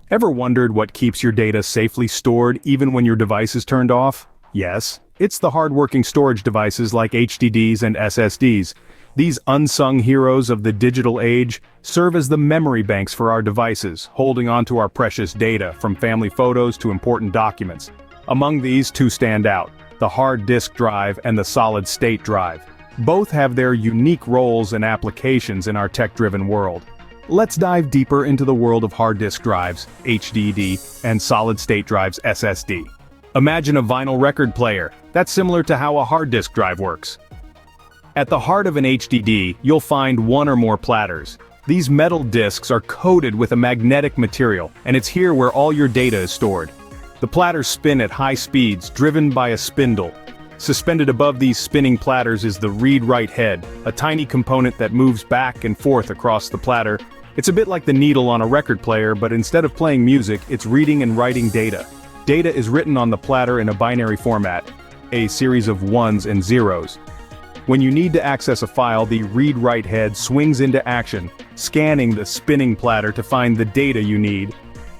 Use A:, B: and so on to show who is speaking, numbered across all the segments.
A: Ever wondered what keeps your data safely stored even when your device is turned off? Yes, it's the hard-working storage devices like HDDs and SSDs. These unsung heroes of the digital age serve as the memory banks for our devices, holding onto our precious data from family photos to important documents. Among these, two stand out: the hard disk drive and the solid-state drive. Both have their unique roles and applications in our tech-driven world. Let's dive deeper into the world of hard disk drives, HDD, and solid-state drives, SSD. Imagine a vinyl record player. That's similar to how a hard disk drive works. At the heart of an HDD, you'll find one or more platters. These metal disks are coated with a magnetic material, and it's here where all your data is stored. The platters spin at high speeds, driven by a spindle. Suspended above these spinning platters is the read-write head, a tiny component that moves back and forth across the platter. It's a bit like the needle on a record player, but instead of playing music, it's reading and writing data. Data is written on the platter in a binary format, a series of ones and zeros. When you need to access a file, the read-write head swings into action, scanning the spinning platter to find the data you need.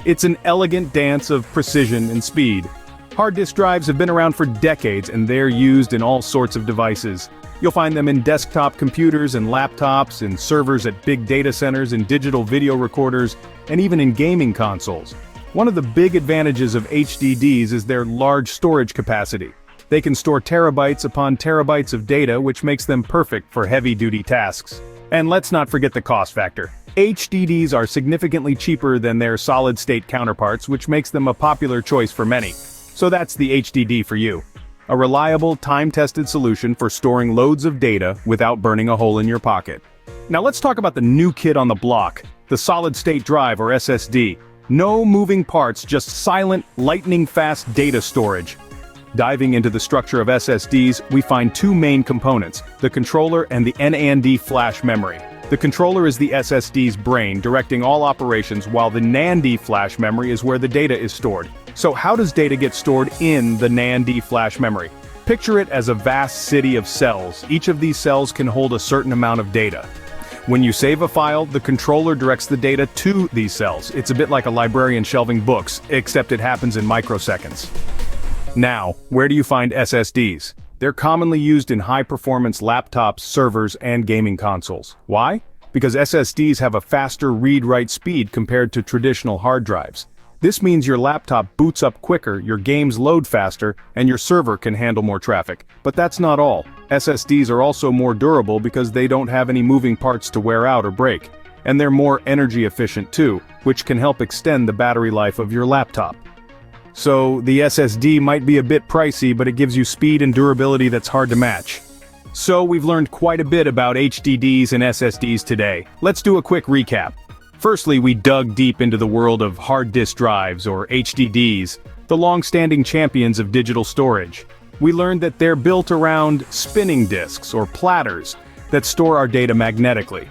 A: It's an elegant dance of precision and speed. Hard disk drives have been around for decades, and they're used in all sorts of devices. You'll find them in desktop computers and laptops, in servers at big data centers, in digital video recorders, and even in gaming consoles. One of the big advantages of HDDs is their large storage capacity. They can store terabytes upon terabytes of data, which makes them perfect for heavy-duty tasks. And let's not forget the cost factor. HDDs are significantly cheaper than their solid-state counterparts, which makes them a popular choice for many. So that's the HDD for you. A reliable, time-tested solution for storing loads of data without burning a hole in your pocket. Now let's talk about the new kid on the block, the solid-state drive or SSD. No moving parts, just silent, lightning-fast data storage. Diving into the structure of SSDs, we find two main components, the controller and the NAND flash memory. The controller is the SSD's brain, directing all operations, while the NAND flash memory is where the data is stored. So how does data get stored in the NAND flash memory? Picture it as a vast city of cells. Each of these cells can hold a certain amount of data. When you save a file, the controller directs the data to these cells. It's a bit like a librarian shelving books, except it happens in microseconds. Now, where do you find SSDs? They're commonly used in high-performance laptops, servers, and gaming consoles. Why? Because SSDs have a faster read-write speed compared to traditional hard drives. This means your laptop boots up quicker, your games load faster, and your server can handle more traffic. But that's not all. SSDs are also more durable because they don't have any moving parts to wear out or break. And they're more energy efficient too, which can help extend the battery life of your laptop. So, the SSD might be a bit pricey, but it gives you speed and durability that's hard to match. So, we've learned quite a bit about HDDs and SSDs today. Let's do a quick recap. Firstly, we dug deep into the world of hard disk drives, or HDDs, the long-standing champions of digital storage. We learned that they're built around spinning disks, or platters, that store our data magnetically.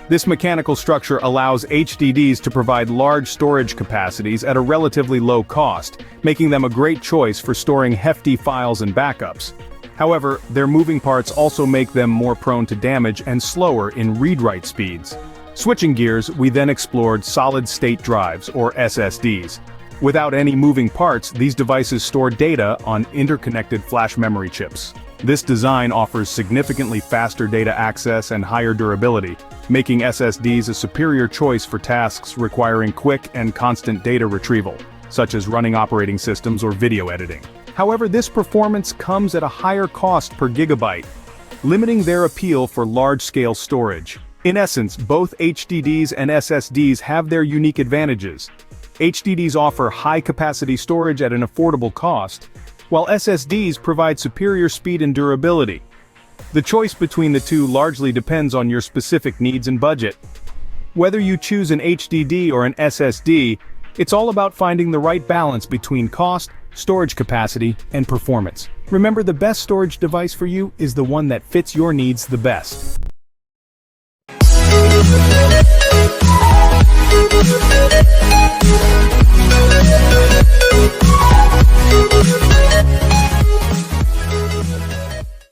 A: This mechanical structure allows HDDs to provide large storage capacities at a relatively low cost, making them a great choice for storing hefty files and backups. However, their moving parts also make them more prone to damage and slower in read-write speeds. Switching gears, we then explored solid-state drives, or SSDs. Without any moving parts, these devices store data on interconnected flash memory chips. This design offers significantly faster data access and higher durability, making SSDs a superior choice for tasks requiring quick and constant data retrieval, such as running operating systems or video editing. However, this performance comes at a higher cost per gigabyte, limiting their appeal for large-scale storage. In essence, both HDDs and SSDs have their unique advantages. HDDs offer high-capacity storage at an affordable cost, while SSDs provide superior speed and durability. The choice between the two largely depends on your specific needs and budget. Whether you choose an HDD or an SSD, it's all about finding the right balance between cost, storage capacity, and performance. Remember, the best storage device for you is the one that fits your needs the best.